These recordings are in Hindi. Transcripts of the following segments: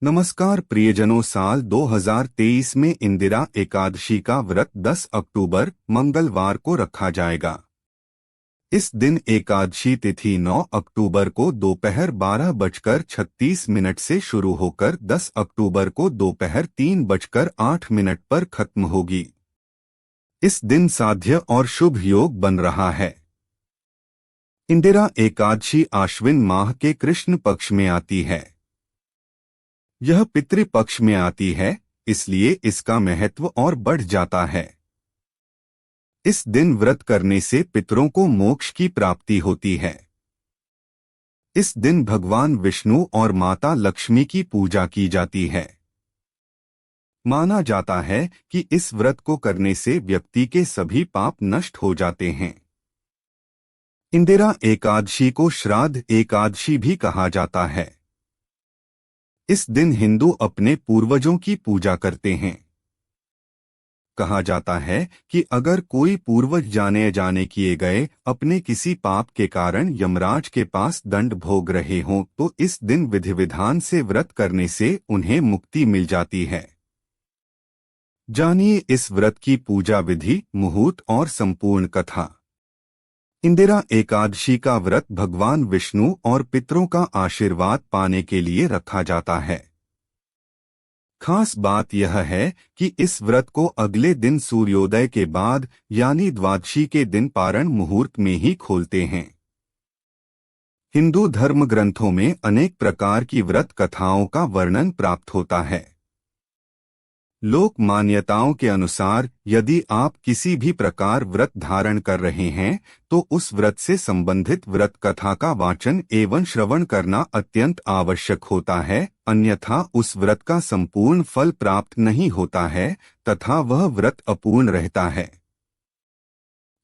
नमस्कार प्रियजनों, साल 2023 में इंदिरा एकादशी का व्रत 10 अक्टूबर मंगलवार को रखा जाएगा। इस दिन एकादशी तिथि 9 अक्टूबर को दोपहर 12:36 से शुरू होकर 10 अक्टूबर को दोपहर 3:08 पर खत्म होगी। इस दिन साध्य और शुभ योग बन रहा है। इंदिरा एकादशी आश्विन माह के कृष्ण पक्ष में आती है। यह पितृपक्ष में आती है, इसलिए इसका महत्व और बढ़ जाता है। इस दिन व्रत करने से पितरों को मोक्ष की प्राप्ति होती है। इस दिन भगवान विष्णु और माता लक्ष्मी की पूजा की जाती है। माना जाता है कि इस व्रत को करने से व्यक्ति के सभी पाप नष्ट हो जाते हैं। इंदिरा एकादशी को श्राद्ध एकादशी भी कहा जाता है। इस दिन हिंदू अपने पूर्वजों की पूजा करते हैं। कहा जाता है कि अगर कोई पूर्वज जाने अनजाने किए गए अपने किसी पाप के कारण यमराज के पास दंड भोग रहे हों तो इस दिन विधि विधान से व्रत करने से उन्हें मुक्ति मिल जाती है। जानिए इस व्रत की पूजा विधि, मुहूर्त और संपूर्ण कथा। इंदिरा एकादशी का व्रत भगवान विष्णु और पितरों का आशीर्वाद पाने के लिए रखा जाता है। खास बात यह है कि इस व्रत को अगले दिन सूर्योदय के बाद यानी द्वादशी के दिन पारण मुहूर्त में ही खोलते हैं। हिंदू धर्म ग्रंथों में अनेक प्रकार की व्रत कथाओं का वर्णन प्राप्त होता है। लोक मान्यताओं के अनुसार यदि आप किसी भी प्रकार व्रत धारण कर रहे हैं तो उस व्रत से संबंधित व्रत कथा का वाचन एवं श्रवण करना अत्यंत आवश्यक होता है, अन्यथा उस व्रत का संपूर्ण फल प्राप्त नहीं होता है तथा वह व्रत अपूर्ण रहता है।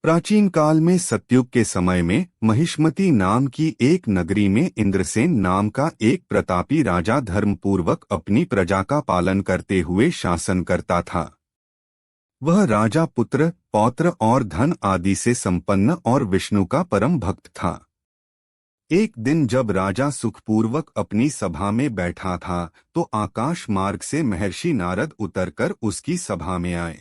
प्राचीन काल में सतयुग के समय में महिष्मती नाम की एक नगरी में इंद्रसेन नाम का एक प्रतापी राजा धर्मपूर्वक अपनी प्रजा का पालन करते हुए शासन करता था। वह राजा पुत्र, पौत्र और धन आदि से संपन्न और विष्णु का परम भक्त था। एक दिन जब राजा सुखपूर्वक अपनी सभा में बैठा था तो आकाश मार्ग से महर्षि नारद उतरकर उसकी सभा में आए।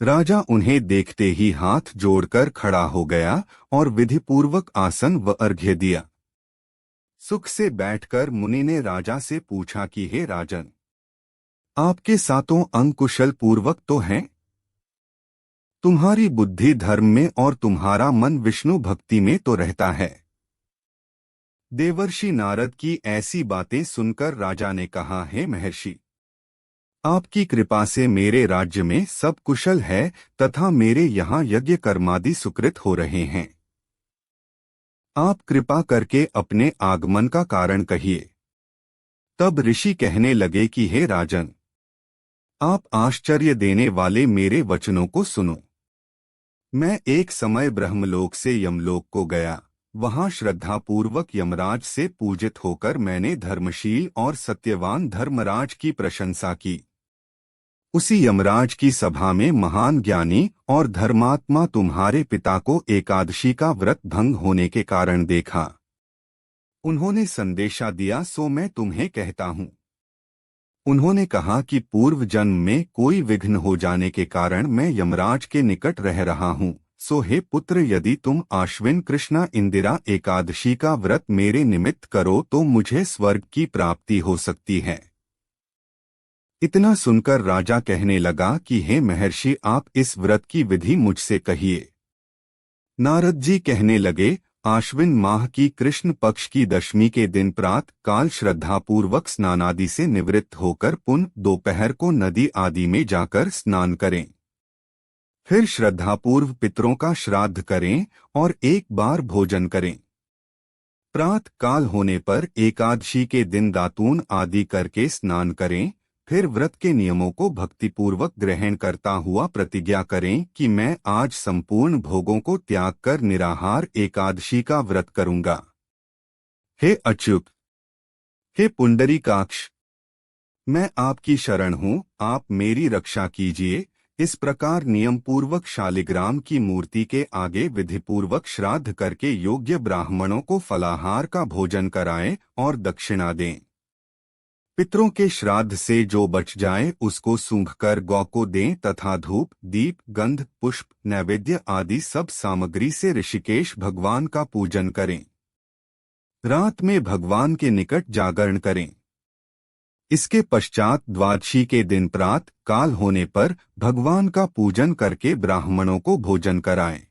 राजा उन्हें देखते ही हाथ जोड़कर खड़ा हो गया और विधिपूर्वक आसन व अर्घ्य दिया। सुख से बैठकर मुनि ने राजा से पूछा कि हे राजन, आपके सातों अंग कुशल पूर्वक तो हैं? तुम्हारी बुद्धि धर्म में और तुम्हारा मन विष्णु भक्ति में तो रहता है। देवर्षि नारद की ऐसी बातें सुनकर राजा ने कहा, हे महर्षि, आपकी कृपा से मेरे राज्य में सब कुशल है तथा मेरे यहाँ यज्ञ कर्मादि सुकृत हो रहे हैं। आप कृपा करके अपने आगमन का कारण कहिए। तब ऋषि कहने लगे कि हे राजन, आप आश्चर्य देने वाले मेरे वचनों को सुनो। मैं एक समय ब्रह्मलोक से यमलोक को गया। वहां श्रद्धापूर्वक यमराज से पूजित होकर मैंने धर्मशील और सत्यवान धर्मराज की प्रशंसा की। उसी यमराज की सभा में महान ज्ञानी और धर्मात्मा तुम्हारे पिता को एकादशी का व्रत भंग होने के कारण देखा। उन्होंने संदेशा दिया, सो मैं तुम्हें कहता हूँ। उन्होंने कहा कि पूर्व जन्म में कोई विघ्न हो जाने के कारण मैं यमराज के निकट रह रहा हूँ। सो हे पुत्र, यदि तुम आश्विन कृष्णा इंदिरा एकादशी का व्रत मेरे निमित्त करो तो मुझे स्वर्ग की प्राप्ति हो सकती है। इतना सुनकर राजा कहने लगा कि हे महर्षि, आप इस व्रत की विधि मुझसे कहिए। नारद जी कहने लगे, आश्विन माह की कृष्ण पक्ष की दशमी के दिन प्रात काल श्रद्धापूर्वक स्नानादि से निवृत्त होकर पुनः दोपहर को नदी आदि में जाकर स्नान करें। फिर श्रद्धापूर्व पितरों का श्राद्ध करें और एक बार भोजन करें। प्रात काल होने पर एकादशी के दिन दातून आदि करके स्नान करें। फिर व्रत के नियमों को भक्तिपूर्वक ग्रहण करता हुआ प्रतिज्ञा करें कि मैं आज संपूर्ण भोगों को त्याग कर निराहार एकादशी का व्रत करूंगा। हे अच्युत, हे पुंडरीकाक्ष, मैं आपकी शरण हूँ, आप मेरी रक्षा कीजिए। इस प्रकार नियम पूर्वक शालिग्राम की मूर्ति के आगे विधिपूर्वक श्राद्ध करके योग्य ब्राह्मणों को फलाहार का भोजन कराएं और दक्षिणा दें। पितरों के श्राद्ध से जो बच जाए उसको सूंघकर गौ को दें तथा धूप, दीप, गंध, पुष्प, नैवेद्य आदि सब सामग्री से ऋषिकेश भगवान का पूजन करें। रात में भगवान के निकट जागरण करें। इसके पश्चात द्वादशी के दिन प्रात काल होने पर भगवान का पूजन करके ब्राह्मणों को भोजन कराएं।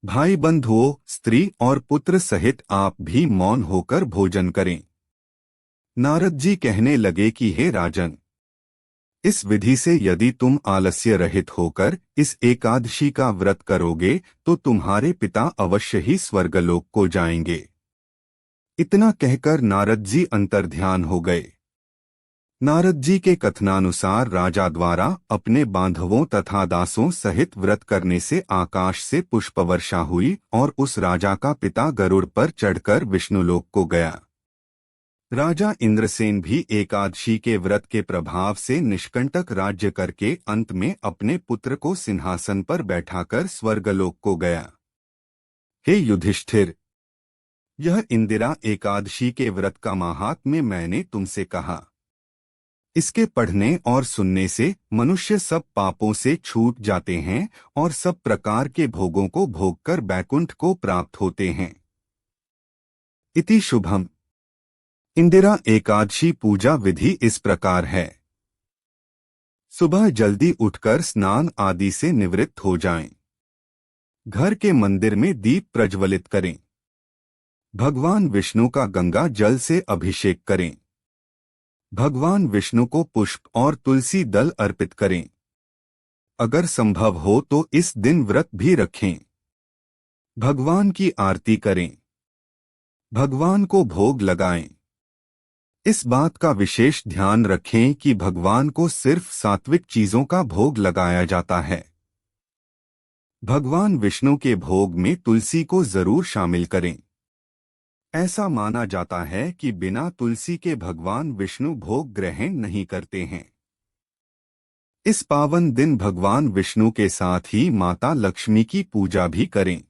भाई बंधुओं, स्त्री और पुत्र सहित आप भी मौन होकर भोजन करें। नारद जी कहने लगे कि हे राजन, इस विधि से यदि तुम आलस्य रहित होकर इस एकादशी का व्रत करोगे तो तुम्हारे पिता अवश्य ही स्वर्गलोक को जाएंगे। इतना कहकर नारद जी अंतर्ध्यान हो गए। नारद जी के कथनानुसार राजा द्वारा अपने बांधवों तथा दासों सहित व्रत करने से आकाश से पुष्पवर्षा हुई और उस राजा का पिता गरुड़ पर चढ़कर विष्णुलोक को गया। राजा इंद्रसेन भी एकादशी के व्रत के प्रभाव से निष्कंटक राज्य करके अंत में अपने पुत्र को सिंहासन पर बैठाकर स्वर्गलोक को गया। हे युधिष्ठिर, यह इंदिरा एकादशी के व्रत का महात्म्य मैंने तुमसे कहा। इसके पढ़ने और सुनने से मनुष्य सब पापों से छूट जाते हैं और सब प्रकार के भोगों को भोगकर बैकुंठ को प्राप्त होते हैं। इति शुभम। इंदिरा एकादशी पूजा विधि इस प्रकार है। सुबह जल्दी उठकर स्नान आदि से निवृत्त हो जाएं। घर के मंदिर में दीप प्रज्वलित करें। भगवान विष्णु का गंगा जल से अभिषेक करें। भगवान विष्णु को पुष्प और तुलसी दल अर्पित करें। अगर संभव हो तो इस दिन व्रत भी रखें। भगवान की आरती करें। भगवान को भोग लगाएं। इस बात का विशेष ध्यान रखें कि भगवान को सिर्फ सात्विक चीजों का भोग लगाया जाता है। भगवान विष्णु के भोग में तुलसी को जरूर शामिल करें। ऐसा माना जाता है कि बिना तुलसी के भगवान विष्णु भोग ग्रहण नहीं करते हैं। इस पावन दिन भगवान विष्णु के साथ ही माता लक्ष्मी की पूजा भी करें।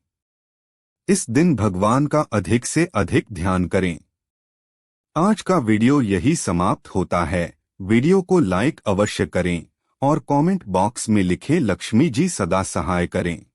इस दिन भगवान का अधिक से अधिक ध्यान करें। आज का वीडियो यही समाप्त होता है। वीडियो को लाइक अवश्य करें और कमेंट बॉक्स में लिखे लक्ष्मी जी सदा सहाय करें।